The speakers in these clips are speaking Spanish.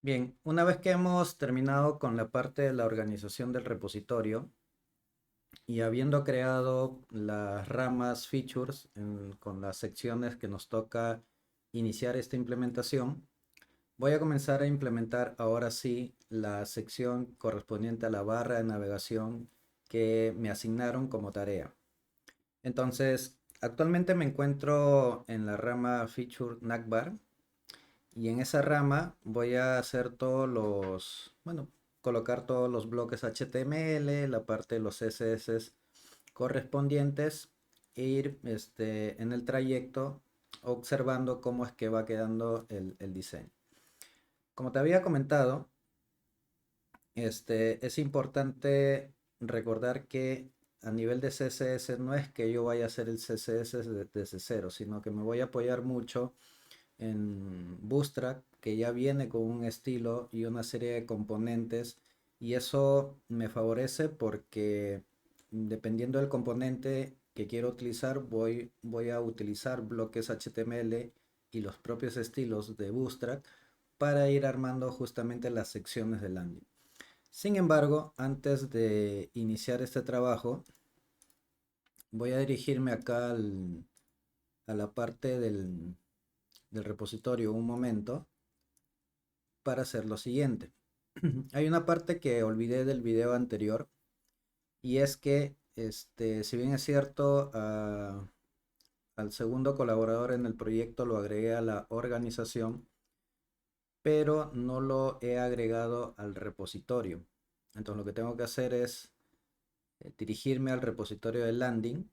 Bien, una vez que hemos terminado con la parte de la organización del repositorio y habiendo creado las ramas features con las secciones que nos toca iniciar esta implementación, voy a comenzar a implementar ahora sí la sección correspondiente a la barra de navegación que me asignaron como tarea. Entonces, actualmente me encuentro en la rama feature navbar y en esa rama voy a hacer colocar todos los bloques HTML, la parte de los CSS correspondientes e ir en el trayecto observando cómo es que va quedando el diseño. Como te había comentado, es importante recordar que a nivel de CSS no es que yo vaya a hacer el CSS desde cero, sino que me voy a apoyar mucho en Bootstrap, que ya viene con un estilo y una serie de componentes, y eso me favorece porque dependiendo del componente que quiero utilizar, voy a utilizar bloques HTML y los propios estilos de Bootstrap para ir armando justamente las secciones del landing. Sin embargo, antes de iniciar este trabajo, voy a dirigirme acá a la parte del repositorio un momento para hacer lo siguiente. Hay una parte que olvidé del video anterior y es que, si bien es cierto, al segundo colaborador en el proyecto lo agregué a la organización, pero no lo he agregado al repositorio. Entonces lo que tengo que hacer es dirigirme al repositorio de landing,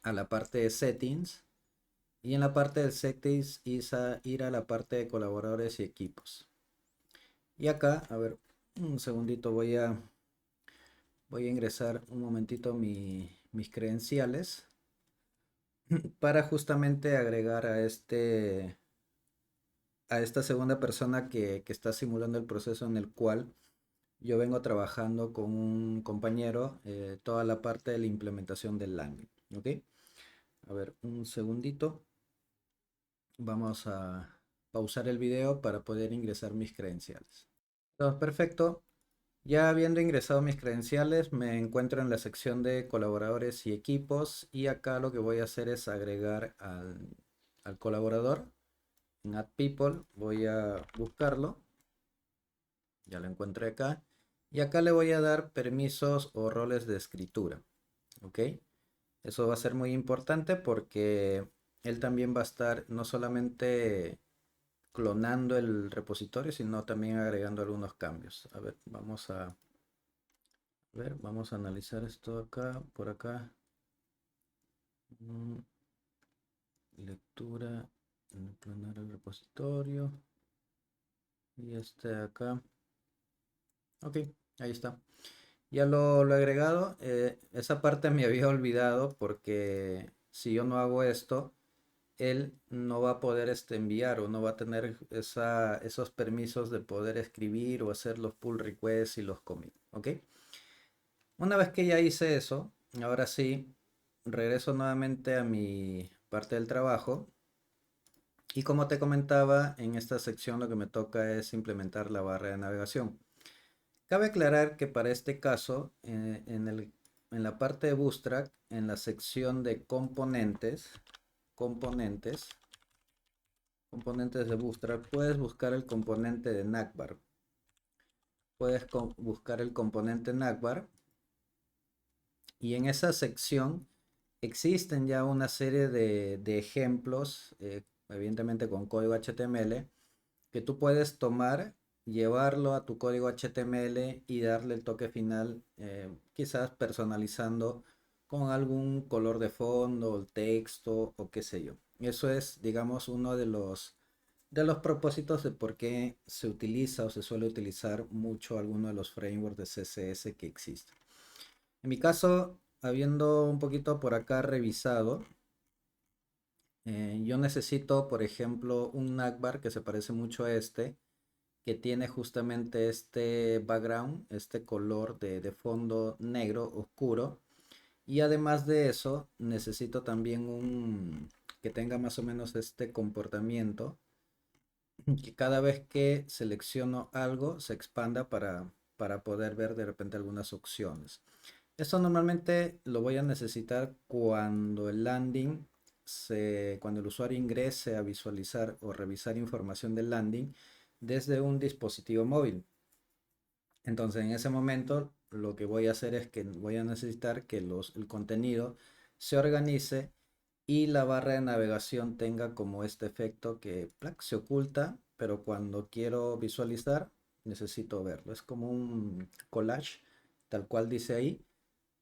a la parte de settings, y en la parte de settings ir a la parte de colaboradores y equipos. Y acá, a ver, un segundito, voy a ingresar un momentito mis credenciales para justamente agregar a esta segunda persona que está simulando el proceso en el cual yo vengo trabajando con un compañero toda la parte de la implementación del landing. ¿Ok? A ver, un segundito. Vamos a pausar el video para poder ingresar mis credenciales. Entonces, perfecto. Ya habiendo ingresado mis credenciales, me encuentro en la sección de colaboradores y equipos y acá lo que voy a hacer es agregar al colaborador. En Add People voy a buscarlo, ya lo encontré acá, y acá le voy a dar permisos o roles de escritura. ¿Ok? Eso va a ser muy importante porque él también va a estar no solamente clonando el repositorio, sino también agregando algunos cambios. A ver, vamos a analizar esto acá, por acá. Mm, Lectura, clonar el repositorio. Y este de acá. Ok, ahí está. Ya lo he agregado. Esa parte me había olvidado porque si yo no hago esto, él no va a poder enviar o no va a tener esos permisos de poder escribir o hacer los pull requests y los commits. ¿Ok? Una vez que ya hice eso, ahora sí, regreso nuevamente a mi parte del trabajo. Y como te comentaba, en esta sección lo que me toca es implementar la barra de navegación. Cabe aclarar que para este caso, en la parte de Bootstrap, en la sección de componentes, componentes de Bootstrap, puedes buscar el componente de navbar. Puedes buscar el componente navbar y en esa sección existen ya una serie de ejemplos, evidentemente con código HTML, que tú puedes tomar, llevarlo a tu código HTML y darle el toque final, quizás personalizando con algún color de fondo, el texto o qué sé yo. Eso es, digamos, uno de los propósitos de por qué se utiliza o se suele utilizar mucho alguno de los frameworks de CSS que existen. En mi caso, habiendo un poquito por acá revisado, yo necesito, por ejemplo, un navbar que se parece mucho a este, que tiene justamente este background, este color de fondo negro oscuro. Y además de eso, necesito también un que tenga más o menos este comportamiento que cada vez que selecciono algo se expanda para poder ver de repente algunas opciones. Esto normalmente lo voy a necesitar cuando el landing cuando el usuario ingrese a visualizar o revisar información del landing desde un dispositivo móvil. Entonces, en ese momento, lo que voy a hacer es que voy a necesitar que el contenido se organice y la barra de navegación tenga como este efecto que ¡plac! Se oculta, pero cuando quiero visualizar, necesito verlo. Es como un collage, tal cual dice ahí,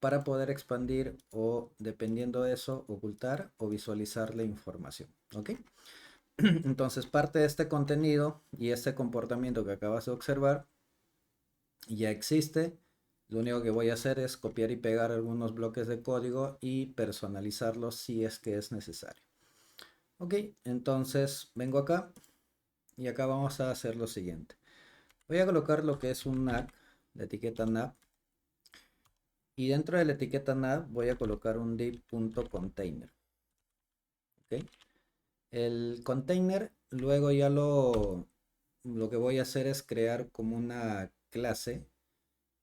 para poder expandir o, dependiendo de eso, ocultar o visualizar la información. ¿Ok? Entonces, parte de este contenido y este comportamiento que acabas de observar ya existe. Lo único que voy a hacer es copiar y pegar algunos bloques de código y personalizarlos si es que es necesario. Ok, entonces vengo acá y acá vamos a hacer lo siguiente. Voy a colocar lo que es un nav, la etiqueta nav, y dentro de la etiqueta nav voy a colocar un div.container. Ok, el container luego ya lo que voy a hacer es crear como una clase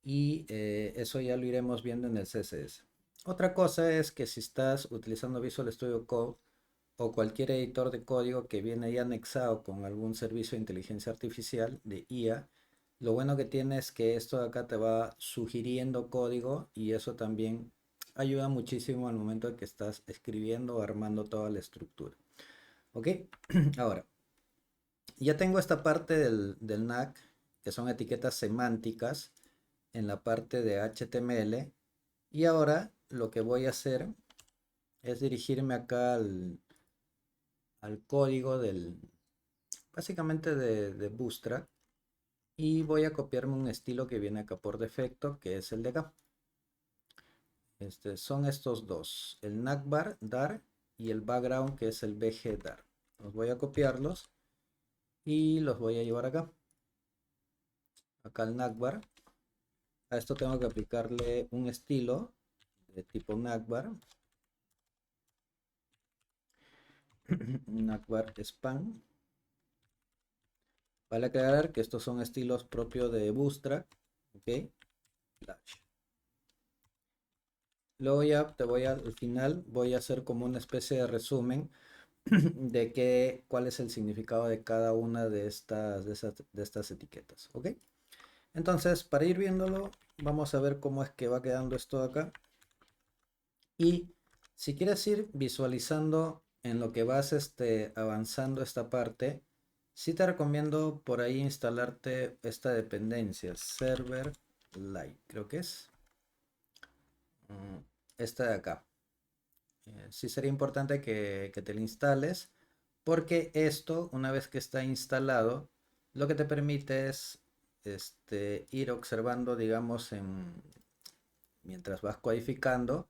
y eso ya lo iremos viendo en el CSS. Otra cosa es que si estás utilizando Visual Studio Code o cualquier editor de código que viene ya anexado con algún servicio de inteligencia artificial de IA, lo bueno que tiene es que esto de acá te va sugiriendo código y eso también ayuda muchísimo al momento de que estás escribiendo o armando toda la estructura. ¿Ok? Ahora, ya tengo esta parte del NAC, que son etiquetas semánticas en la parte de HTML. Y ahora lo que voy a hacer es dirigirme acá al código básicamente de Bootstrap. Y voy a copiarme un estilo que viene acá por defecto, que es el de acá. Son estos dos, el navbar dar y el background, que es el bg dar. Los voy a copiarlos y los voy a llevar acá. Acá el navbar. A esto tengo que aplicarle un estilo de tipo navbar. Navbar span. Vale aclarar que estos son estilos propios de Bootstrap. Ok. Flash. Luego ya al final voy a hacer como una especie de resumen de cuál es el significado de cada una de estas etiquetas. Ok. Entonces, para ir viéndolo, vamos a ver cómo es que va quedando esto acá. Y si quieres ir visualizando en lo que vas avanzando esta parte, sí te recomiendo por ahí instalarte esta dependencia, Server Lite, creo que es esta de acá. Sí sería importante que te la instales porque esto, una vez que está instalado, lo que te permite es ir observando, digamos, mientras vas codificando,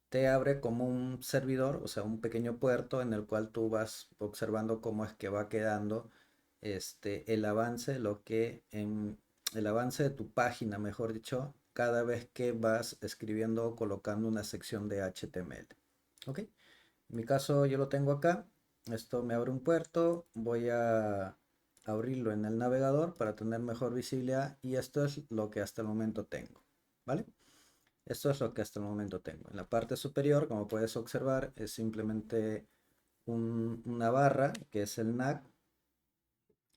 te abre como un servidor, o sea, un pequeño puerto en el cual tú vas observando cómo es que va quedando el avance, el avance de tu página, mejor dicho, cada vez que vas escribiendo o colocando una sección de HTML. ¿Ok? En mi caso yo lo tengo acá. Esto me abre un puerto. Voy a abrirlo en el navegador para tener mejor visibilidad y esto es lo que hasta el momento tengo. ¿Vale? Esto es lo que hasta el momento tengo. En la parte superior, como puedes observar, es simplemente una barra que es el NAC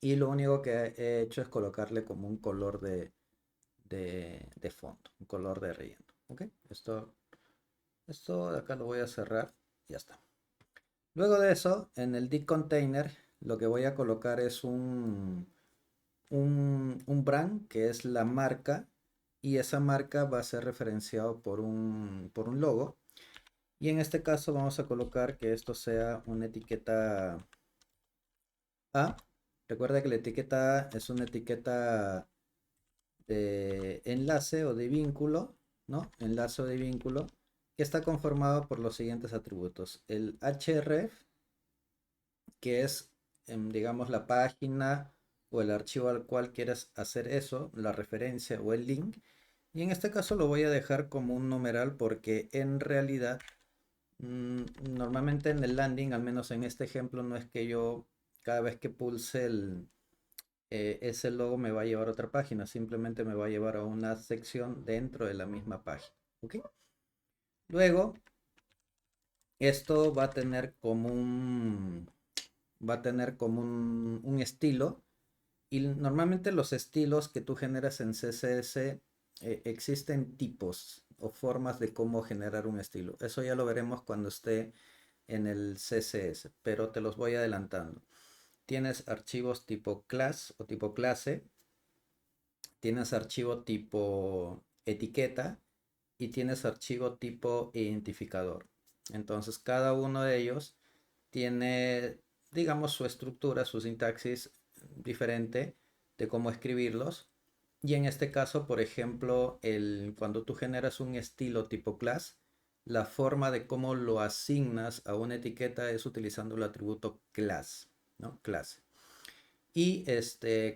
y lo único que he hecho es colocarle como un color de fondo, un color de relleno. ¿Ok? Esto de acá lo voy a cerrar y ya está. Luego de eso, en el div container, lo que voy a colocar es un brand, que es la marca, y esa marca va a ser referenciado por un logo. Y en este caso vamos a colocar que esto sea una etiqueta A. Recuerda que la etiqueta A es una etiqueta de enlace o de vínculo, ¿no? Enlace o de vínculo, que está conformado por los siguientes atributos. El href, que es, digamos, la página o el archivo al cual quieres hacer eso, la referencia o el link. Y en este caso lo voy a dejar como un numeral porque en realidad normalmente en el landing, al menos en este ejemplo, no es que yo cada vez que pulse ese logo me va a llevar a otra página, simplemente me va a llevar a una sección dentro de la misma página. ¿Ok? Luego, esto va a tener como un estilo, y normalmente los estilos que tú generas en CSS, existen tipos o formas de cómo generar un estilo. Eso ya lo veremos cuando esté en el CSS, pero te los voy adelantando. Tienes archivos tipo class o tipo clase, tienes archivo tipo etiqueta y tienes archivo tipo identificador. Entonces cada uno de ellos tiene, digamos, su estructura, su sintaxis diferente de cómo escribirlos. Y en este caso, por ejemplo, cuando tú generas un estilo tipo class, la forma de cómo lo asignas a una etiqueta es utilizando el atributo class, ¿no? Clase. Y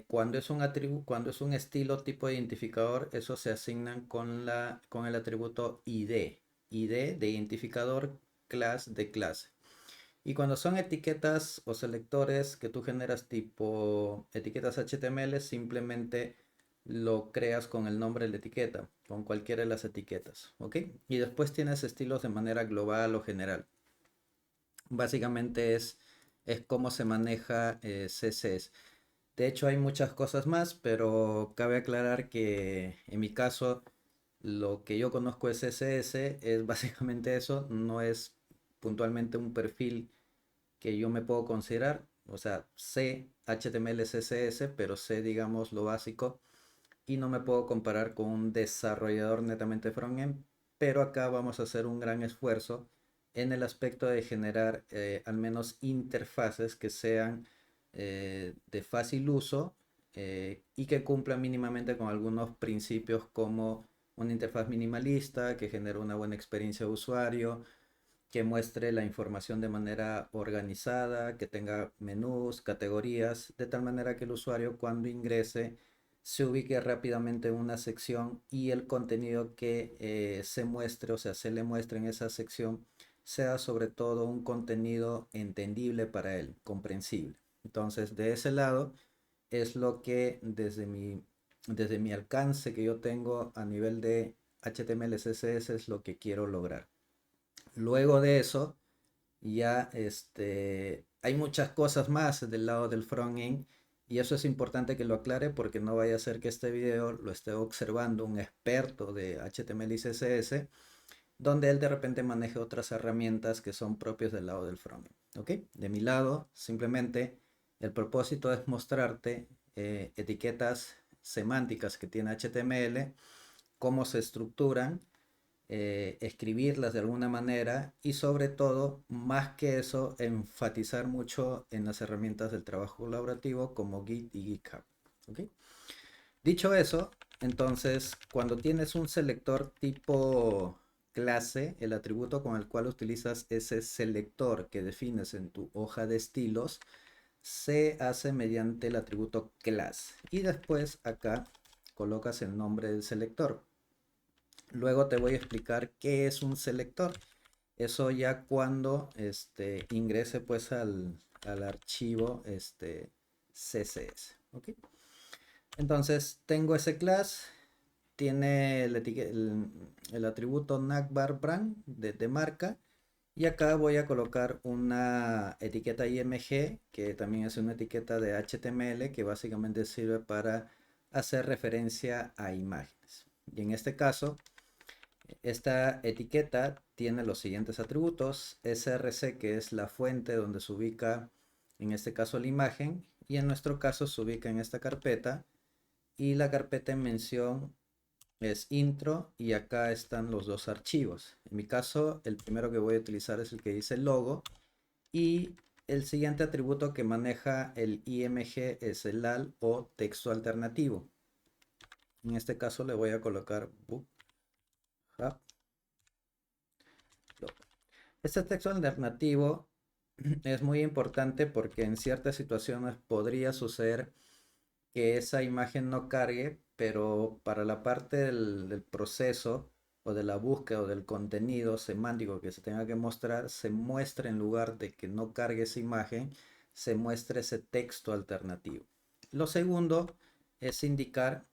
cuando es un estilo tipo identificador, eso se asignan con el atributo ID, ID de identificador, class de clase. Y cuando son etiquetas o selectores que tú generas tipo etiquetas HTML, simplemente lo creas con el nombre de la etiqueta, con cualquiera de las etiquetas, ¿ok? Y después tienes estilos de manera global o general. Básicamente es cómo se maneja CSS. De hecho, hay muchas cosas más, pero cabe aclarar que en mi caso, lo que yo conozco de CSS es básicamente eso, no es puntualmente un perfil que yo me puedo considerar. O sea, sé HTML, CSS, pero sé, digamos, lo básico y no me puedo comparar con un desarrollador netamente frontend, pero acá vamos a hacer un gran esfuerzo en el aspecto de generar al menos interfaces que sean de fácil uso, y que cumplan mínimamente con algunos principios como una interfaz minimalista, que genere una buena experiencia de usuario, que muestre la información de manera organizada, que tenga menús, categorías, de tal manera que el usuario cuando ingrese se ubique rápidamente en una sección y el contenido que se muestre, o sea, se le muestre en esa sección, sea sobre todo un contenido entendible para él, comprensible. Entonces, de ese lado es lo que desde mi alcance que yo tengo a nivel de HTML, CSS es lo que quiero lograr. Luego de eso, ya hay muchas cosas más del lado del frontend, y eso es importante que lo aclare porque no vaya a ser que este video lo esté observando un experto de HTML y CSS, donde él de repente maneje otras herramientas que son propias del lado del frontend. ¿Ok? De mi lado, simplemente el propósito es mostrarte etiquetas semánticas que tiene HTML, cómo se estructuran, escribirlas de alguna manera y sobre todo, más que eso, enfatizar mucho en las herramientas del trabajo colaborativo como Git y GitHub. ¿Ok? Dicho eso, entonces, cuando tienes un selector tipo clase, el atributo con el cual utilizas ese selector que defines en tu hoja de estilos, se hace mediante el atributo class. Y después acá colocas el nombre del selector. Luego te voy a explicar qué es un selector. Eso ya cuando ingrese pues al archivo CSS. ¿Ok? Entonces tengo ese class, tiene el atributo navbar brand de marca, y acá voy a colocar una etiqueta IMG que también es una etiqueta de HTML que básicamente sirve para hacer referencia a imágenes. Y en este caso, esta etiqueta tiene los siguientes atributos: src, que es la fuente donde se ubica en este caso la imagen, y en nuestro caso se ubica en esta carpeta, y la carpeta en mención es intro, y acá están los dos archivos. En mi caso, el primero que voy a utilizar es el que dice logo, y el siguiente atributo que maneja el IMG es el AL o texto alternativo. En este caso le voy a colocar book hub. Este texto alternativo es muy importante porque en ciertas situaciones podría suceder que esa imagen no cargue, pero para la parte del proceso o de la búsqueda o del contenido semántico que se tenga que mostrar, se muestra, en lugar de que no cargue esa imagen, se muestre ese texto alternativo. Lo segundo es indicar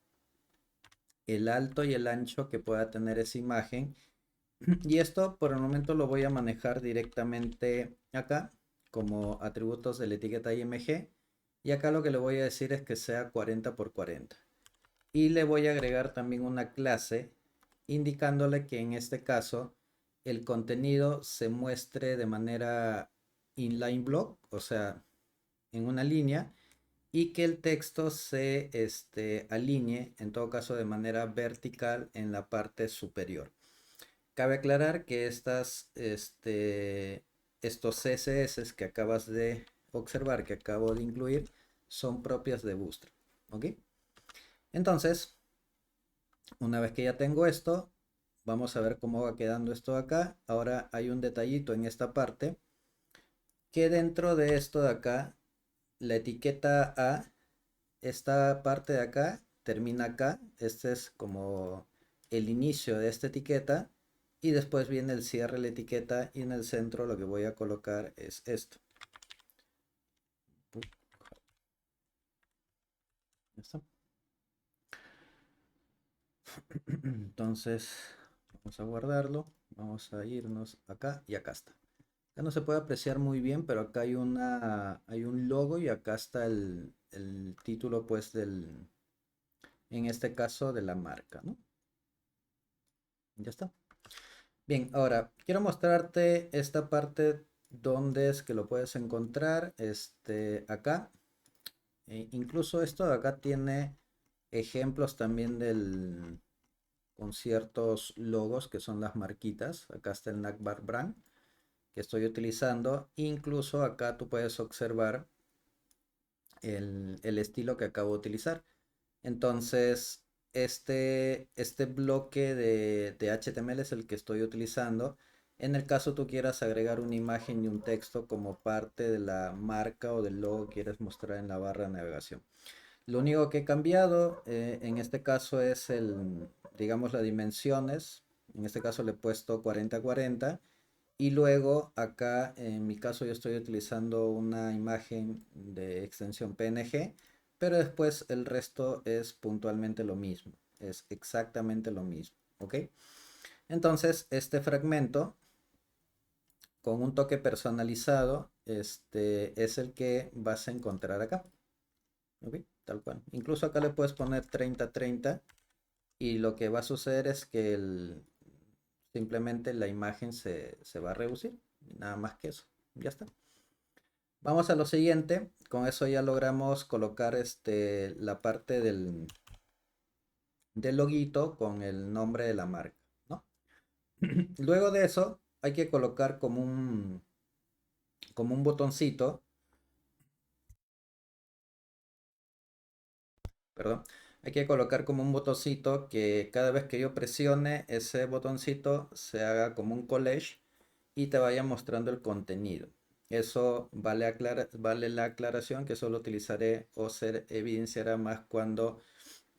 el alto y el ancho que pueda tener esa imagen. Y esto por el momento lo voy a manejar directamente acá como atributos de la etiqueta IMG. Y acá lo que le voy a decir es que sea 40 por 40. Y le voy a agregar también una clase indicándole que en este caso el contenido se muestre de manera inline block, o sea, en una línea, y que el texto se alinee, en todo caso, de manera vertical en la parte superior. Cabe aclarar que estos CSS que acabas de observar, que acabo de incluir, son propias de Bootstrap. ¿Ok? Entonces, una vez que ya tengo esto, vamos a ver cómo va quedando esto acá. Ahora hay un detallito en esta parte, que dentro de esto de acá, la etiqueta A, esta parte de acá, termina acá. Este es como el inicio de esta etiqueta. Y después viene el cierre de la etiqueta y en el centro lo que voy a colocar es esto. ¿Ya está? Entonces, vamos a guardarlo. Vamos a irnos acá y acá está. Acá no se puede apreciar muy bien, pero acá hay un logo y acá está el título, pues, en este caso, de la marca, ¿no? Ya está. Bien, ahora quiero mostrarte esta parte donde es que lo puedes encontrar, acá. Incluso esto de acá tiene ejemplos también con ciertos logos que son las marquitas. Acá está el Nakbar Brand que estoy utilizando. Incluso acá tú puedes observar el estilo que acabo de utilizar. Entonces, este bloque de HTML es el que estoy utilizando. En el caso tú quieras agregar una imagen y un texto como parte de la marca o del logo que quieres mostrar en la barra de navegación. Lo único que he cambiado en este caso es digamos, las dimensiones. En este caso le he puesto 40-40. Y luego acá, en mi caso, yo estoy utilizando una imagen de extensión PNG, pero después el resto es puntualmente lo mismo. Es exactamente lo mismo. ¿Ok? Entonces, este fragmento con un toque personalizado, es el que vas a encontrar acá. ¿Ok? Tal cual. Incluso acá le puedes poner 30-30 y lo que va a suceder es que simplemente la imagen se va a reducir. Nada más que eso. Ya está. Vamos a lo siguiente. Con eso ya logramos colocar la parte del loguito con el nombre de la marca, ¿no? Luego de eso hay que colocar como un botoncito, perdón, hay que colocar como un botoncito que cada vez que yo presione ese botoncito se haga como un collage y te vaya mostrando el contenido. Eso vale la aclaración que solo utilizaré o se evidenciará más cuando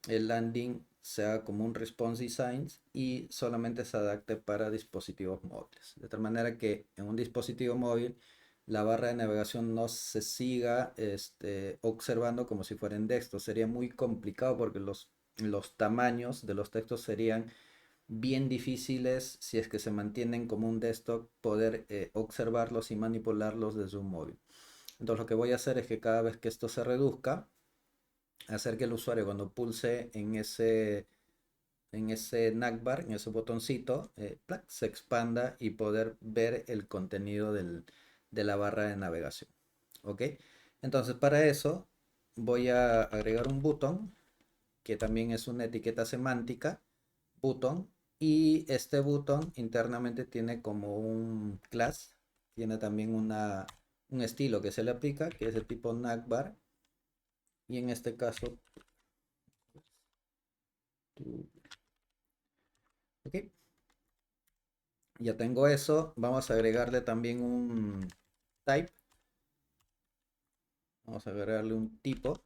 el landing sea como un response design y solamente se adapte para dispositivos móviles. De tal manera que en un dispositivo móvil la barra de navegación no se siga observando como si fuera en texto. Sería muy complicado porque los tamaños de los textos serían bien difíciles si es que se mantienen como un desktop, poder observarlos y manipularlos desde un móvil. Entonces lo que voy a hacer es que cada vez que esto se reduzca, hacer que el usuario cuando pulse en ese navbar, en ese botoncito, se expanda y poder ver el contenido de la barra de navegación. ¿Ok? Entonces para eso voy a agregar un botón que también es una etiqueta semántica, button, y este button internamente tiene como un class, tiene también un estilo que se le aplica, que es el tipo navbar, y en este caso, ok, ya tengo eso. Vamos a agregarle también un type, vamos a agregarle un tipo.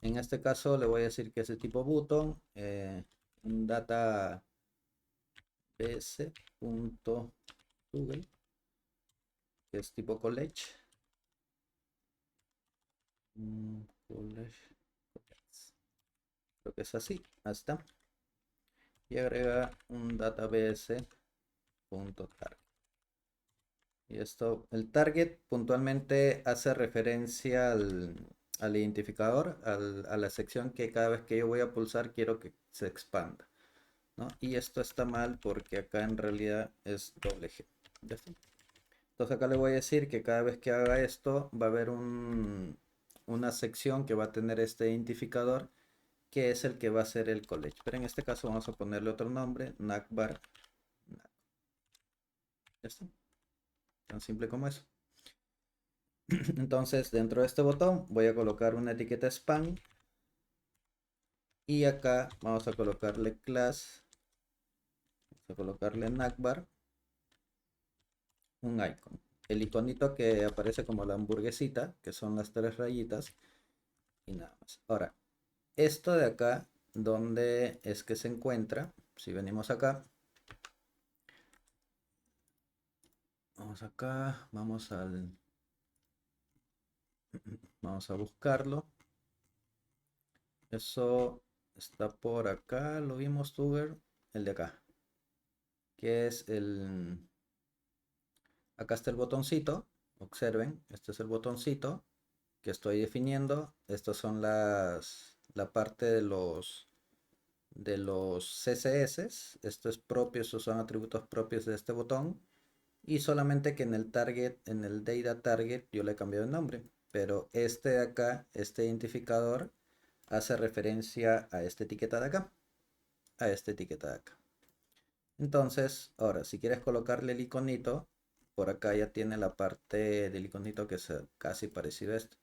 En este caso le voy a decir que es el tipo button, un data bs.google, que es tipo college. College. Creo que es así. Ahí está. Y agrega un database.target. Y esto, el target puntualmente hace referencia al identificador, a la sección que cada vez que yo voy a pulsar quiero que se expanda, ¿no? Y esto está mal porque acá en realidad es doble G. ¿Ya está? Entonces acá le voy a decir que cada vez que haga esto va a haber una sección que va a tener este identificador que es el que va a ser el college. Pero en este caso vamos a ponerle otro nombre, nacbar. Ya está. Tan simple como eso. Entonces dentro de este botón voy a colocar una etiqueta spam. Y acá vamos a colocarle class. Vamos a colocarle nacbar. Un icon. El iconito que aparece como la hamburguesita, que son las tres rayitas. Y nada más. Ahora, esto de acá, ¿dónde es que se encuentra? Si venimos acá. Vamos acá, vamos a buscarlo. Eso está por acá, lo vimos, Tuber, el de acá, que es acá está el botoncito, observen, este es el botoncito que estoy definiendo. Estas son la parte de los CSS. Esto es propio, estos son atributos propios de este botón. Y solamente que en el target, en el data target, yo le he cambiado el nombre. Pero este de acá, este identificador, hace referencia a esta etiqueta de acá. A esta etiqueta de acá. Entonces, ahora, si quieres colocarle el iconito, por acá ya tiene la parte del iconito que es casi parecido a esto.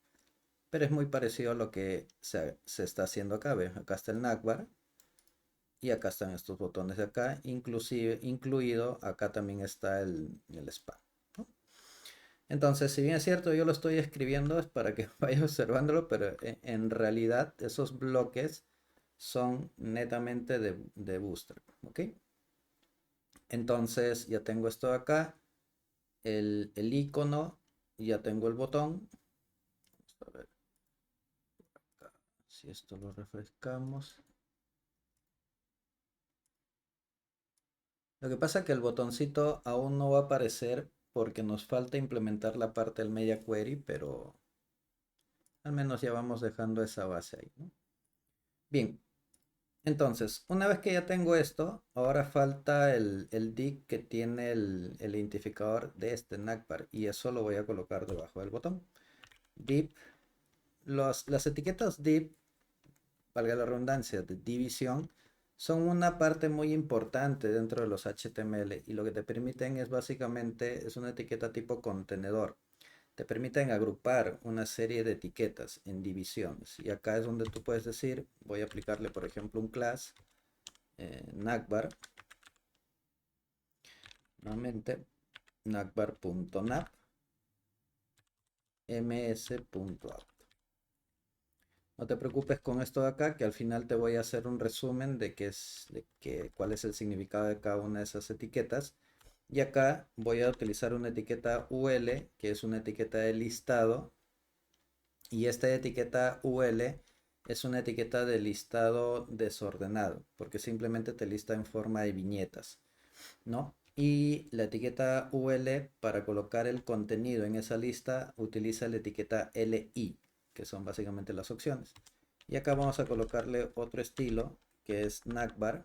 Pero es muy parecido a lo que se está haciendo acá. ¿Ves? Acá está el navbar. Y acá están estos botones de acá. Inclusive, incluido, acá también está el spam, ¿no? Entonces, si bien es cierto, yo lo estoy escribiendo, es para que vaya observándolo, pero en realidad esos bloques son netamente de Bootstrap, ¿ok? Entonces ya tengo esto acá, el icono, ya tengo el botón. Vamos a ver acá, si esto lo refrescamos. Lo que pasa es que el botoncito aún no va a aparecer porque nos falta implementar la parte del media query, pero al menos ya vamos dejando esa base ahí, ¿no? Bien, entonces, una vez que ya tengo esto, ahora falta el div que tiene el identificador de este navbar y eso lo voy a colocar debajo del botón. Div, las etiquetas div, valga la redundancia, de división, son una parte muy importante dentro de los HTML y lo que te permiten es básicamente, es una etiqueta tipo contenedor. Te permiten agrupar una serie de etiquetas en divisiones y acá es donde tú puedes decir, voy a aplicarle por ejemplo un class navbar, nuevamente navbar.nav ms.out. No te preocupes con esto de acá, que al final te voy a hacer un resumen cuál es el significado de cada una de esas etiquetas. Y acá voy a utilizar una etiqueta UL, que es una etiqueta de listado. Y esta etiqueta UL es una etiqueta de listado desordenado, porque simplemente te lista en forma de viñetas, ¿no? Y la etiqueta UL, para colocar el contenido en esa lista, utiliza la etiqueta LI, que son básicamente las opciones. Y acá vamos a colocarle otro estilo, que es navbar,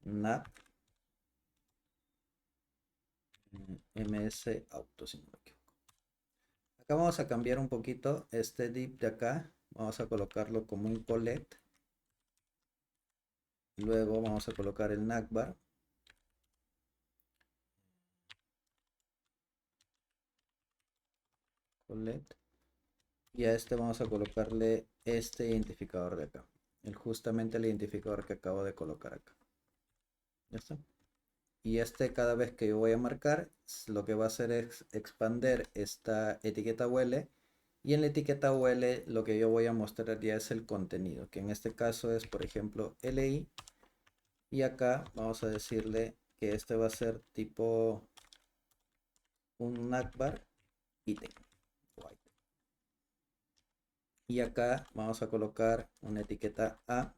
nav, ms auto, si no me equivoco. Acá vamos a cambiar un poquito este div de acá, vamos a colocarlo como un collect. Luego vamos a colocar el navbar. Collect. Y a este vamos a colocarle este identificador de acá. Justamente el identificador que acabo de colocar acá. ¿Ya está? Y este cada vez que yo voy a marcar, lo que va a hacer es expander esta etiqueta UL. Y en la etiqueta UL lo que yo voy a mostrar ya es el contenido, que en este caso es, por ejemplo, LI. Y acá vamos a decirle que este va a ser tipo un navbar ítem. Y acá vamos a colocar una etiqueta A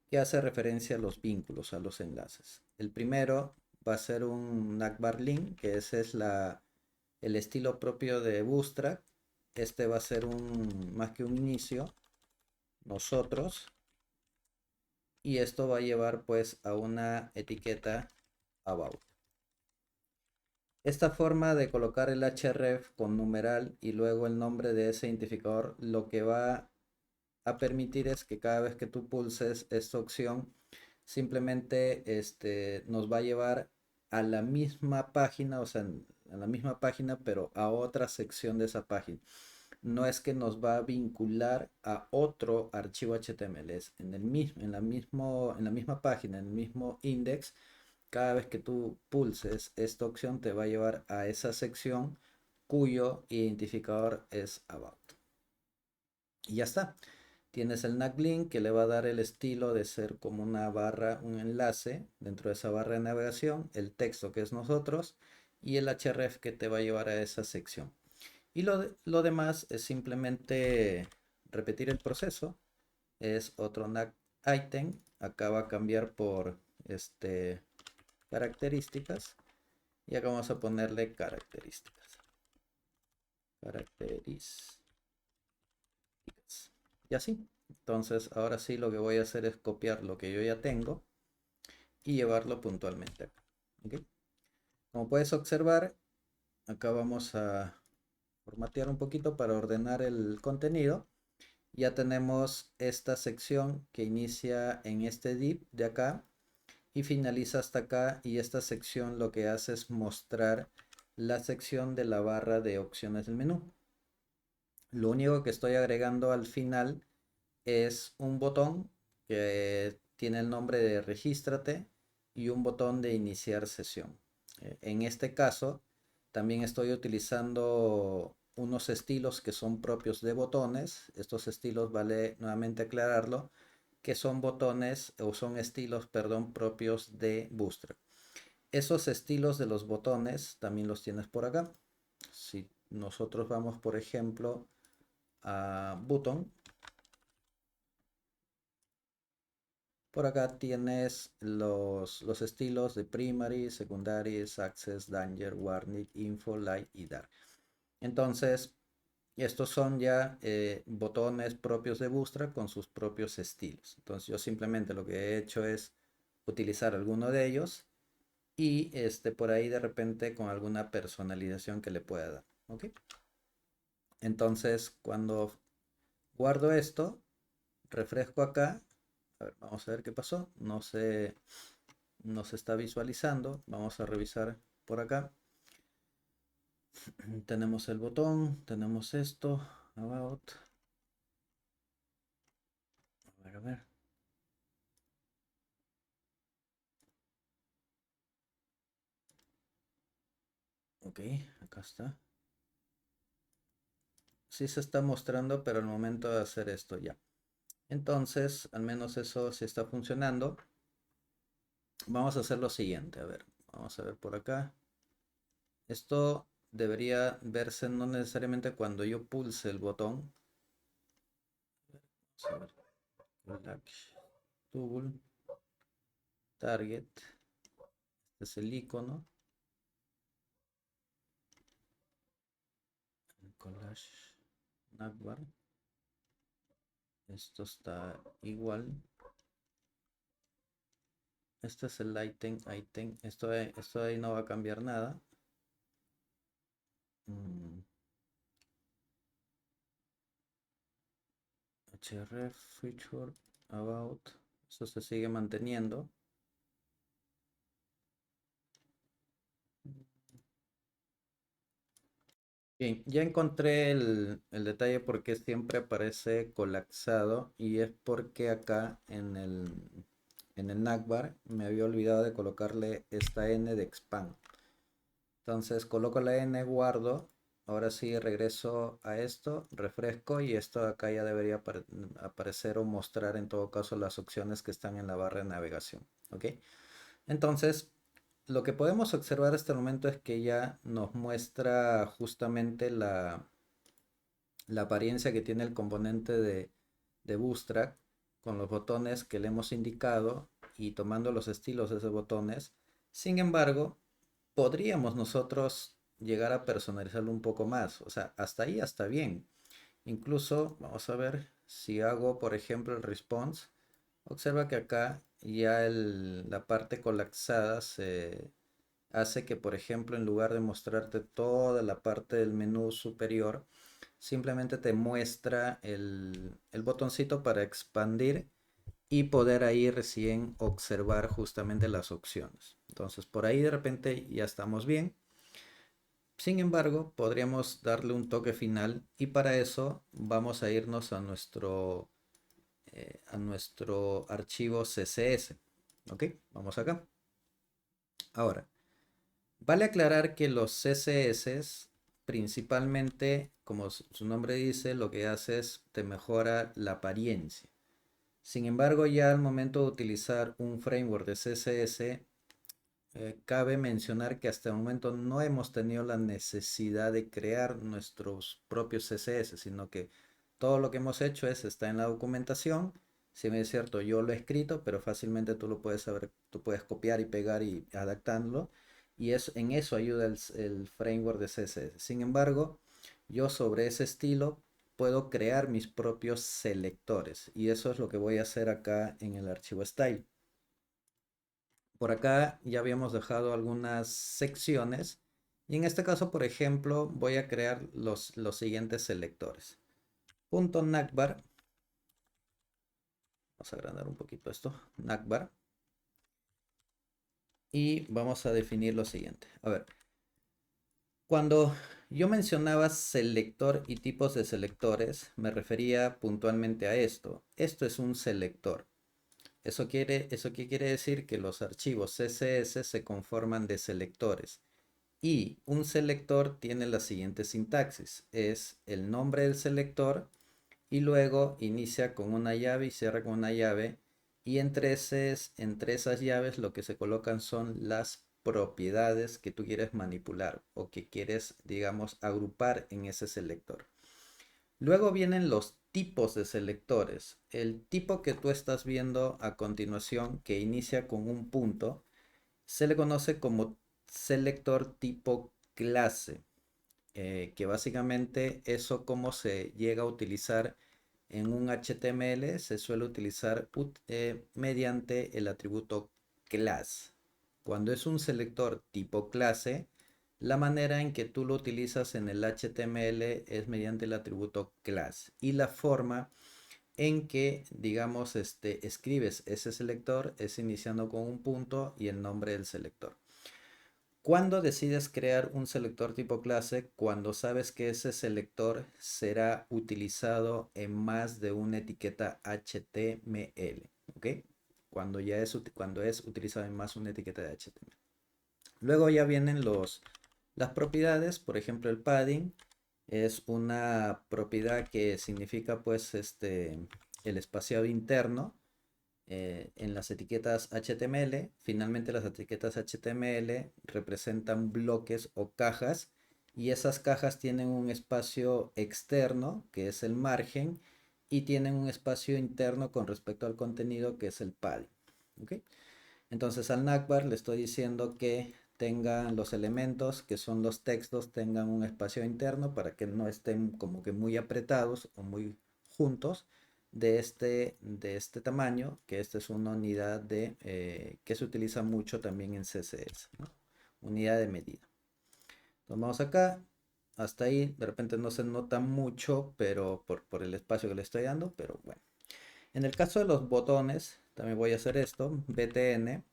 que hace referencia a los vínculos, a los enlaces. El primero va a ser un navbar link, que ese es el estilo propio de Bootstrap. Este va a ser más que un inicio, nosotros, y esto va a llevar pues a una etiqueta about. Esta forma de colocar el href con numeral y luego el nombre de ese identificador, lo que va a permitir es que cada vez que tú pulses esta opción, simplemente nos va a llevar a la misma página, o sea, a la misma página, pero a otra sección de esa página. No es que nos va a vincular a otro archivo HTML, es en la misma página, en el mismo index. Cada vez que tú pulses esta opción te va a llevar a esa sección cuyo identificador es about. Y ya está. Tienes el navlink que le va a dar el estilo de ser como una barra, un enlace dentro de esa barra de navegación, el texto que es nosotros y el href que te va a llevar a esa sección. Y lo demás es simplemente repetir el proceso. Es otro nav item. Acá va a cambiar por características. Y acá vamos a ponerle características. Características. Y así. Entonces ahora sí lo que voy a hacer es copiar lo que yo ya tengo y llevarlo puntualmente acá. ¿Okay? Como puedes observar, acá vamos a formatear un poquito para ordenar el contenido. Ya tenemos esta sección que inicia en este div de acá y finaliza hasta acá, y esta sección lo que hace es mostrar la sección de la barra de opciones del menú. Lo único que estoy agregando al final es un botón que tiene el nombre de regístrate y un botón de iniciar sesión. En este caso, también estoy utilizando unos estilos que son propios de botones. Estos estilos, vale nuevamente aclararlo, que son botones o son estilos, perdón, propios de Bootstrap. Esos estilos de los botones también los tienes por acá. Si nosotros vamos, por ejemplo, a button, por acá tienes los estilos de primary, secondary, access, danger, warning, info, light y dark. Entonces, estos son ya botones propios de Bootstrap con sus propios estilos. Entonces, yo simplemente lo que he hecho es utilizar alguno de ellos y por ahí de repente con alguna personalización que le pueda dar. ¿Ok? Entonces, cuando guardo esto, refresco acá. A ver, vamos a ver qué pasó. No se está visualizando. Vamos a revisar por acá. Tenemos el botón, tenemos esto, about. A ver, a ver. Ok, acá está. Sí se está mostrando, pero al momento de hacer esto ya. Entonces, al menos eso sí está funcionando. Vamos a hacer lo siguiente. A ver, vamos a ver por acá. Esto debería verse no necesariamente cuando yo pulse el botón. Vamos a ver. Relax, tool, target. Este es el icono. El collage, navbar. Esto está igual. Este es el item. Esto de ahí no va a cambiar nada. href, feature, about. Esto se sigue manteniendo. Bien, ya encontré el detalle porque siempre aparece colapsado, y es porque acá en el navbar me había olvidado de colocarle esta n de expand. Entonces coloco la n, guardo. Ahora sí regreso a esto, refresco, y esto acá ya debería aparecer o mostrar en todo caso las opciones que están en la barra de navegación. ¿Ok? Entonces, lo que podemos observar hasta el momento es que ya nos muestra justamente la la apariencia que tiene el componente de Bootstrap con los botones que le hemos indicado y tomando los estilos de esos botones. Sin embargo, podríamos nosotros llegar a personalizarlo un poco más. O sea, hasta ahí está bien. Incluso, vamos a ver, si hago, por ejemplo, el response, observa que acá ya la parte colapsada se hace que, por ejemplo, en lugar de mostrarte toda la parte del menú superior, simplemente te muestra el botoncito para expandir y poder ahí recién observar justamente las opciones. Entonces, por ahí de repente ya estamos bien. Sin embargo, podríamos darle un toque final y para eso vamos a irnos a nuestro archivo CSS. ¿Ok? Vamos acá. Ahora, vale aclarar que los CSS principalmente, como su nombre dice, lo que hace es te mejora la apariencia. Sin embargo, ya al momento de utilizar un framework de CSS, cabe mencionar que hasta el momento no hemos tenido la necesidad de crear nuestros propios CSS, sino que todo lo que hemos hecho está en la documentación. Si bien es cierto, yo lo he escrito, pero fácilmente tú lo puedes saber, tú puedes copiar y pegar y adaptándolo. Y en eso ayuda el framework de CSS. Sin embargo, yo sobre ese estilo puedo crear mis propios selectores. Y eso es lo que voy a hacer acá en el archivo style. Por acá ya habíamos dejado algunas secciones y en este caso, por ejemplo, voy a crear los siguientes selectores. Punto navbar. Vamos a agrandar un poquito esto. Navbar. Y vamos a definir lo siguiente. A ver, cuando yo mencionaba selector y tipos de selectores, me refería puntualmente a esto. Esto es un selector. ¿Eso qué quiere decir? Que los archivos CSS se conforman de selectores. Y un selector tiene la siguiente sintaxis. Es el nombre del selector y luego inicia con una llave y cierra con una llave. Y entre esas llaves lo que se colocan son las propiedades que tú quieres manipular o que quieres, digamos, agrupar en ese selector. Luego vienen los tipos de selectores. El tipo que tú estás viendo a continuación, que inicia con un punto, se le conoce como selector tipo clase, que básicamente eso como se llega a utilizar en un HTML se suele utilizar mediante el atributo class. Cuando es un selector tipo clase, la manera en que tú lo utilizas en el HTML es mediante el atributo class y la forma en que, digamos, escribes ese selector es iniciando con un punto y el nombre del selector. ¿Cuándo decides crear un selector tipo clase? Cuando sabes que ese selector será utilizado en más de una etiqueta HTML, ¿ok? Cuando es utilizado en más de una etiqueta de HTML. Luego ya vienen las propiedades, por ejemplo el padding es una propiedad que significa pues el espaciado interno en las etiquetas HTML. Finalmente las etiquetas HTML representan bloques o cajas y esas cajas tienen un espacio externo que es el margen y tienen un espacio interno con respecto al contenido que es el padding. ¿Okay? Entonces al navbar le estoy diciendo que tengan los elementos que son los textos tengan un espacio interno para que no estén como que muy apretados o muy juntos de este tamaño, que esta es una unidad que se utiliza mucho también en CSS, ¿no? Unidad de medida. Entonces vamos acá, hasta ahí, de repente no se nota mucho, pero por el espacio que le estoy dando, pero bueno. En el caso de los botones, también voy a hacer esto, btn.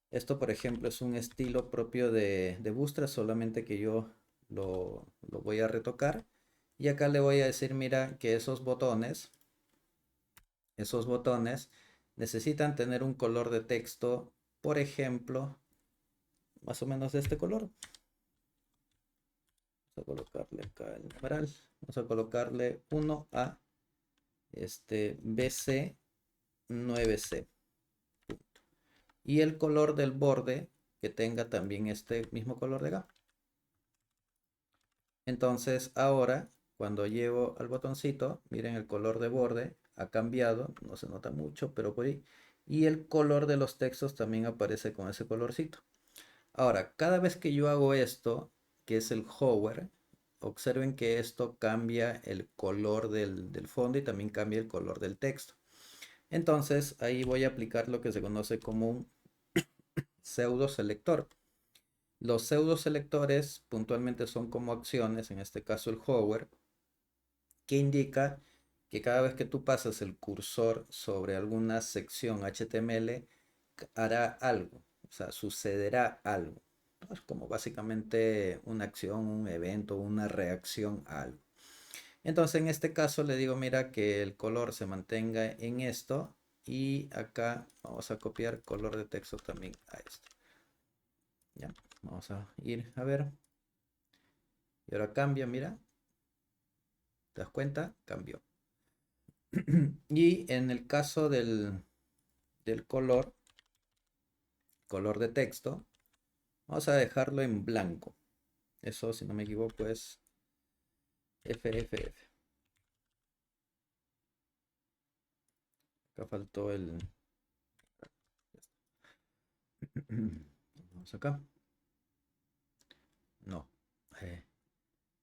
Esto, por ejemplo, es un estilo propio de Bootstrap, solamente que yo lo voy a retocar. Y acá le voy a decir, mira, que esos botones necesitan tener un color de texto, por ejemplo, más o menos de este color. Vamos a colocarle acá el numeral. Vamos a colocarle 1A, BC 9C. Y el color del borde que tenga también este mismo color de acá. Entonces ahora cuando llevo al botoncito, miren el color de borde ha cambiado, no se nota mucho, pero por ahí. Y el color de los textos también aparece con ese colorcito. Ahora, cada vez que yo hago esto, que es el hover, observen que esto cambia el color del fondo y también cambia el color del texto. Entonces, ahí voy a aplicar lo que se conoce como un pseudo selector. Los pseudo selectores puntualmente son como acciones, en este caso el hover, que indica que cada vez que tú pasas el cursor sobre alguna sección HTML, hará algo, o sea, sucederá algo. Es como básicamente una acción, un evento, una reacción a algo. Entonces en este caso le digo, mira, que el color se mantenga en esto y acá vamos a copiar color de texto también a esto. Ya, vamos a ir a ver. Y ahora cambia, mira. ¿Te das cuenta? Cambió. Y en el caso del color de texto, vamos a dejarlo en blanco. Eso, si no me equivoco, es FFF. Acá faltó el... Vamos acá. No. Eh,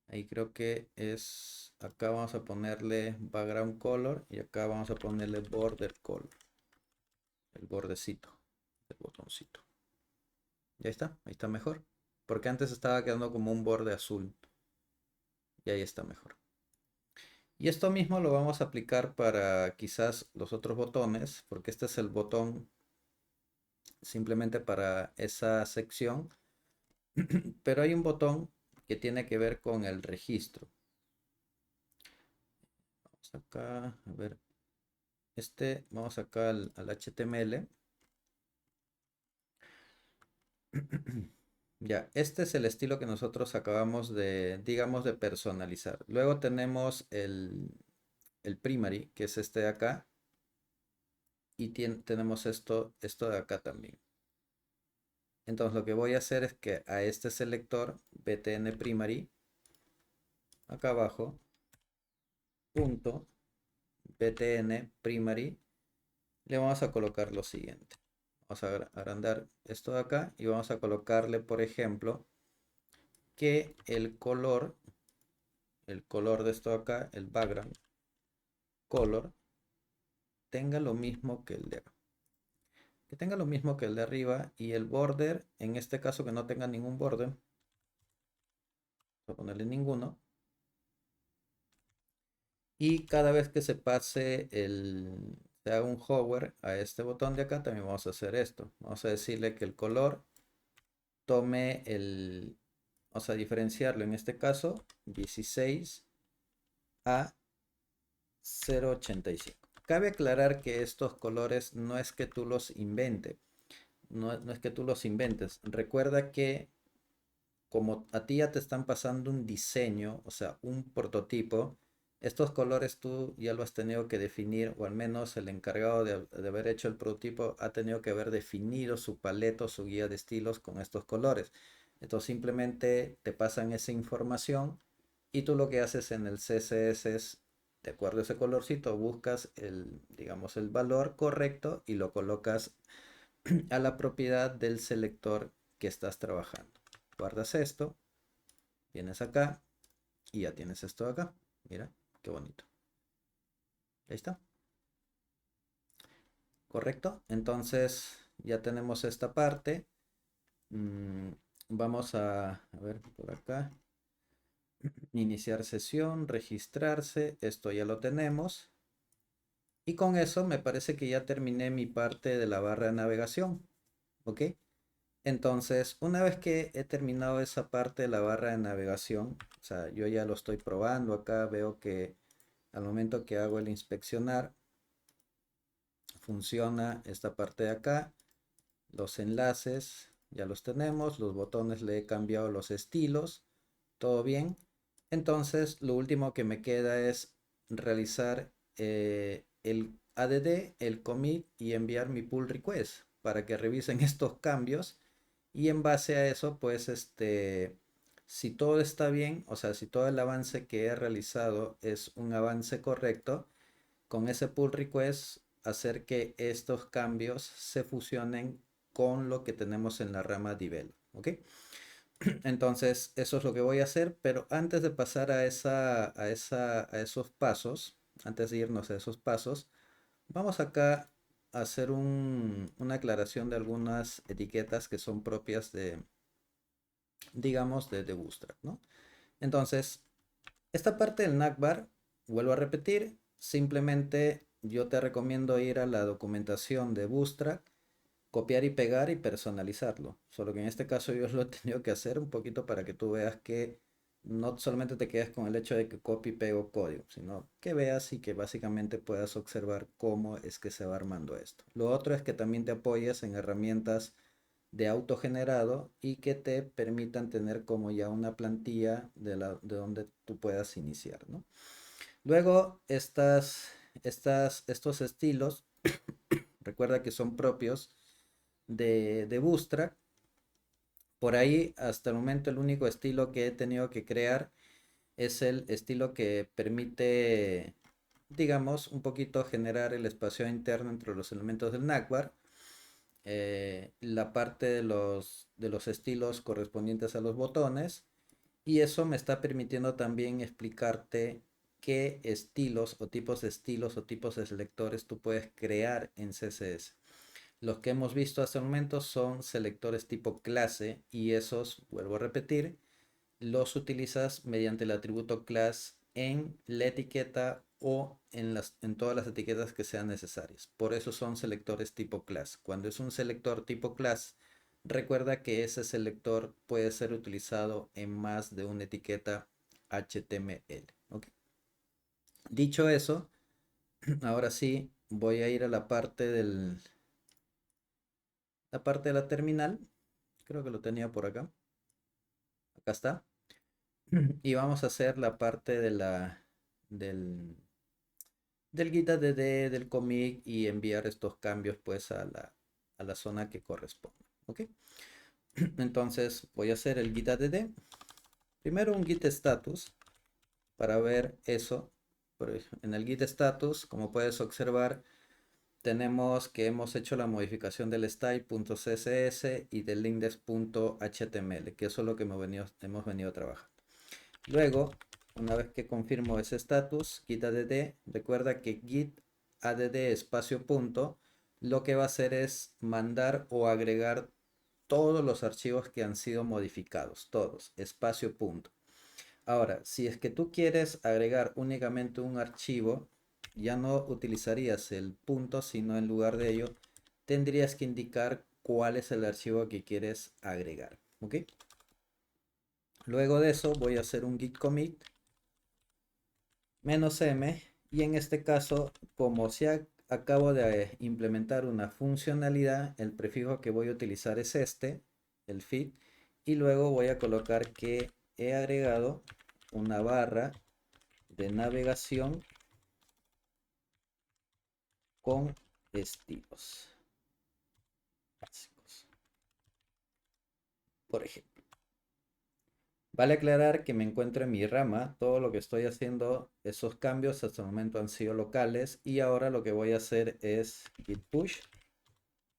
Ahí creo que es... Acá vamos a ponerle background color y acá vamos a ponerle border color. El bordecito del botoncito. Ya está, ahí está mejor. Porque antes estaba quedando como un borde azul. Y ahí está mejor. Y esto mismo lo vamos a aplicar para quizás los otros botones, porque este es el botón simplemente para esa sección. Pero hay un botón que tiene que ver con el registro. Vamos acá, a ver. Vamos acá al HTML. Ya, este es el estilo que nosotros acabamos de, digamos, de personalizar. Luego tenemos el primary, que es este de acá. Y tenemos esto de acá también. Entonces lo que voy a hacer es que a este selector btn primary, acá abajo, punto btn primary, le vamos a colocar lo siguiente. Vamos a agrandar esto de acá y vamos a colocarle, por ejemplo, que el color de esto de acá, el background color, tenga lo mismo que el de acá. Que tenga lo mismo que el de arriba y el border, en este caso que no tenga ningún border, voy a ponerle ninguno. Y cada vez que se pase se haga un hover a este botón de acá, también vamos a hacer esto. Vamos a decirle que el color tome vamos a diferenciarlo en este caso, 16 a 0.85. Cabe aclarar que estos colores no es que tú los inventes, no es que tú los inventes. Recuerda que como a ti ya te están pasando un diseño, o sea, un prototipo, estos colores tú ya lo has tenido que definir, o al menos el encargado de haber hecho el prototipo ha tenido que haber definido su paleta, su guía de estilos con estos colores. Entonces simplemente te pasan esa información y tú lo que haces en el CSS es, de acuerdo a ese colorcito, buscas digamos, el valor correcto y lo colocas a la propiedad del selector que estás trabajando. Guardas esto, vienes acá y ya tienes esto acá. Mira, qué bonito. Ahí está. ¿Correcto? Entonces ya tenemos esta parte. Vamos a ver por acá. Iniciar sesión, registrarse. Esto ya lo tenemos. Y con eso me parece que ya terminé mi parte de la barra de navegación. ¿Ok? Entonces, una vez que he terminado esa parte de la barra de navegación, o sea, yo ya lo estoy probando acá, veo que al momento que hago el inspeccionar, funciona esta parte de acá, los enlaces ya los tenemos, los botones le he cambiado los estilos, todo bien. Entonces, lo último que me queda es realizar el add, el commit y enviar mi pull request para que revisen estos cambios y en base a eso, pues, si todo está bien, o sea, si todo el avance que he realizado es un avance correcto, con ese pull request hacer que estos cambios se fusionen con lo que tenemos en la rama develop, ¿ok? Entonces, eso es lo que voy a hacer, pero antes de pasar a esos pasos, antes de irnos a esos pasos, vamos acá a hacer una aclaración de algunas etiquetas que son propias de, digamos, de Bootstrap, ¿no? Entonces, esta parte del navbar, vuelvo a repetir, simplemente yo te recomiendo ir a la documentación de Bootstrap, copiar y pegar y personalizarlo. Solo que en este caso yo lo he tenido que hacer un poquito para que tú veas que no solamente te quedes con el hecho de que copie y pego código, sino que veas y que básicamente puedas observar cómo es que se va armando esto. Lo otro es que también te apoyes en herramientas de autogenerado y que te permitan tener como ya una plantilla de donde tú puedas iniciar, ¿no? Luego, estos estilos, recuerda que son propios de Bootstrap. Por ahí, hasta el momento, el único estilo que he tenido que crear es el estilo que permite, digamos, un poquito generar el espacio interno entre los elementos del navbar. La parte de los estilos correspondientes a los botones, y eso me está permitiendo también explicarte qué estilos o tipos de selectores tú puedes crear en CSS. Los que hemos visto hasta el momento son selectores tipo clase, y esos, vuelvo a repetir, los utilizas mediante el atributo class en la etiqueta o en todas las etiquetas que sean necesarias. Por eso son selectores tipo class. Cuando es un selector tipo class, recuerda que ese selector puede ser utilizado en más de una etiqueta HTML. ¿Okay? Dicho eso, ahora sí voy a ir a la parte de la terminal. Creo que lo tenía por acá. Acá está. Y vamos a hacer la parte del, del git add, del commit, y enviar estos cambios pues a la zona que corresponde. ¿Ok? Entonces voy a hacer el git add. Primero un git status para ver eso. En el git status, como puedes observar, tenemos que hemos hecho la modificación del style.css y del index.html, que eso es lo que hemos venido trabajando. Luego, una vez que confirmo ese status, git add, recuerda que git add espacio punto, lo que va a hacer es mandar o agregar todos los archivos que han sido modificados, todos, espacio punto. Ahora, si es que tú quieres agregar únicamente un archivo, ya no utilizarías el punto, sino en lugar de ello, tendrías que indicar cuál es el archivo que quieres agregar. ¿Ok? Luego de eso voy a hacer un git commit -m, y en este caso, como si acabo de implementar una funcionalidad, el prefijo que voy a utilizar es este, el feed, y luego voy a colocar que he agregado una barra de navegación con estilos básicos, por ejemplo. Vale aclarar que me encuentro en mi rama, todo lo que estoy haciendo, esos cambios hasta el momento han sido locales, y ahora lo que voy a hacer es git push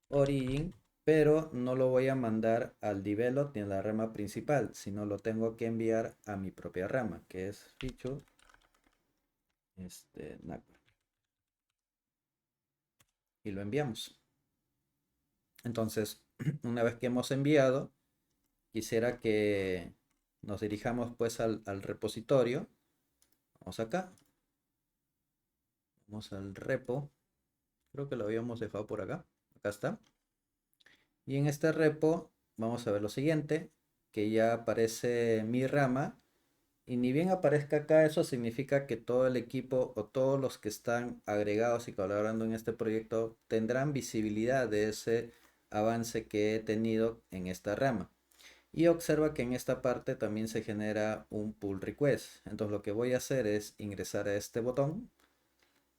origin, pero no lo voy a mandar al develop ni a la rama principal, sino lo tengo que enviar a mi propia rama, que es feature navbar, y lo enviamos. Entonces, una vez que hemos enviado, quisiera que nos dirijamos pues al repositorio. Vamos acá, vamos al repo, creo que lo habíamos dejado por acá, acá está. Y en este repo vamos a ver lo siguiente, que ya aparece mi rama, y ni bien aparezca acá, eso significa que todo el equipo o todos los que están agregados y colaborando en este proyecto tendrán visibilidad de ese avance que he tenido en esta rama. Y observa que en esta parte también se genera un pull request. Entonces lo que voy a hacer es ingresar a este botón,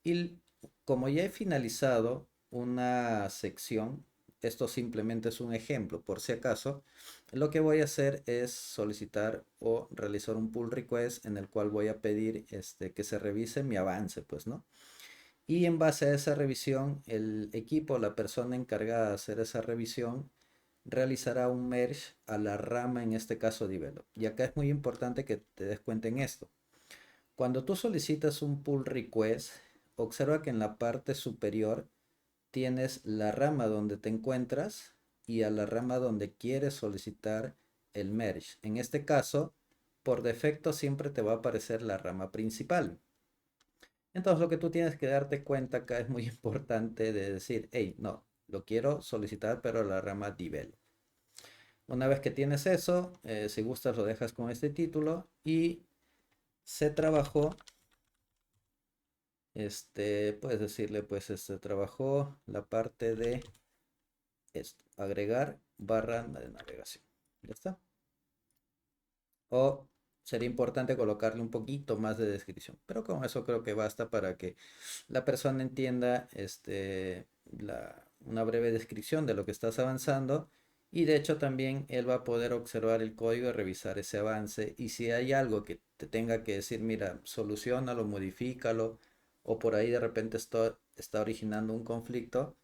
y como ya he finalizado una sección, esto simplemente es un ejemplo, por si acaso, lo que voy a hacer es solicitar o realizar un pull request en el cual voy a pedir que se revise mi avance, pues, ¿no? Y en base a esa revisión, el equipo, la persona encargada de hacer esa revisión, realizará un merge a la rama, en este caso develop. Y acá es muy importante que te des cuenta en esto. Cuando tú solicitas un pull request, observa que en la parte superior tienes la rama donde te encuentras y a la rama donde quieres solicitar el merge. En este caso, por defecto siempre te va a aparecer la rama principal. Entonces lo que tú tienes que darte cuenta acá es muy importante de decir, hey, no, lo quiero solicitar pero a la rama develop. Una vez que tienes eso, si gustas lo dejas con este título y se trabajó, puedes decirle pues trabajó la parte de esto, agregar barra de navegación. Ya está. O sería importante colocarle un poquito más de descripción, pero con eso creo que basta para que la persona entienda una breve descripción de lo que estás avanzando y de hecho también él va a poder observar el código y revisar ese avance y si hay algo que te tenga que decir, mira, solucionalo, modifícalo o por ahí de repente esto está originando un conflicto,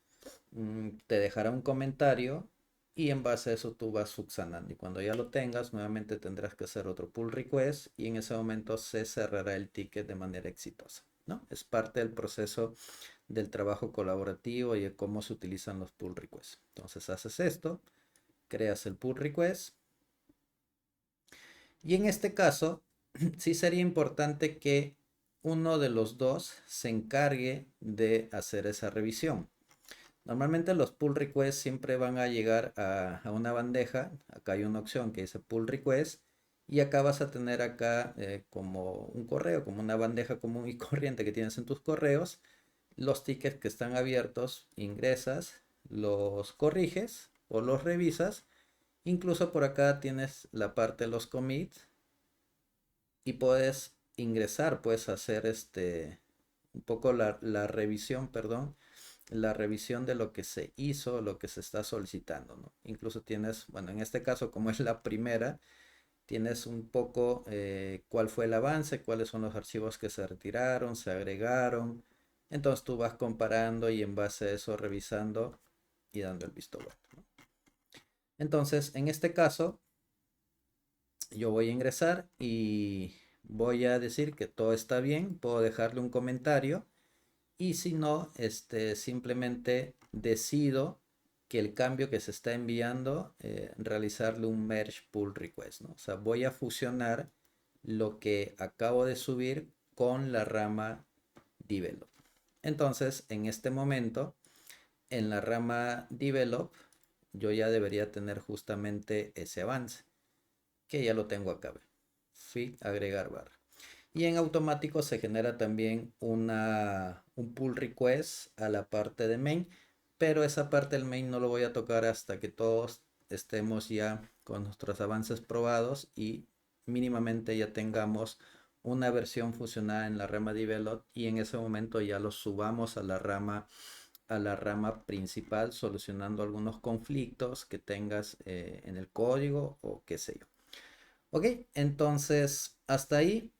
te dejará un comentario y en base a eso tú vas subsanando. Y cuando ya lo tengas, nuevamente tendrás que hacer otro pull request y en ese momento se cerrará el ticket de manera exitosa, ¿no? Es parte del proceso del trabajo colaborativo y de cómo se utilizan los pull requests. Entonces haces esto, creas el pull request y en este caso sí sería importante que uno de los dos se encargue de hacer esa revisión. Normalmente los pull requests siempre van a llegar a una bandeja. Acá hay una opción que dice pull request y acá vas a tener acá como un correo, como una bandeja común y corriente que tienes en tus correos. Los tickets que están abiertos, ingresas, los corriges o los revisas. Incluso por acá tienes la parte de los commits y puedes ingresar, puedes hacer un poco la revisión, perdón, la revisión de lo que se hizo, lo que se está solicitando, ¿no? Incluso tienes, bueno, en este caso, como es la primera, tienes un poco cuál fue el avance, cuáles son los archivos que se retiraron, se agregaron. Entonces tú vas comparando y en base a eso revisando y dando el visto bueno, ¿no? Entonces, en este caso, yo voy a ingresar y voy a decir que todo está bien, puedo dejarle un comentario y si no, simplemente decido que el cambio que se está enviando, realizarle un merge pull request, ¿no? O sea, voy a fusionar lo que acabo de subir con la rama develop. Entonces, en este momento, en la rama develop, yo ya debería tener justamente ese avance, que ya lo tengo acá. Fui agregar barra. Y en automático se genera también un pull request a la parte de main, pero esa parte del main no lo voy a tocar hasta que todos estemos ya con nuestros avances probados y mínimamente ya tengamos una versión fusionada en la rama develop y en ese momento ya lo subamos a la rama principal solucionando algunos conflictos que tengas en el código o qué sé yo. Ok, entonces hasta ahí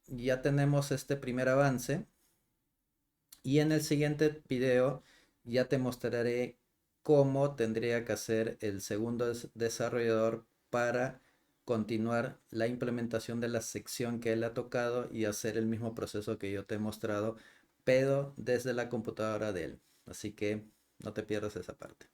ya tenemos este primer avance y en el siguiente video ya te mostraré cómo tendría que hacer el segundo desarrollador para continuar la implementación de la sección que él ha tocado y hacer el mismo proceso que yo te he mostrado, pero desde la computadora de él. Así que no te pierdas esa parte.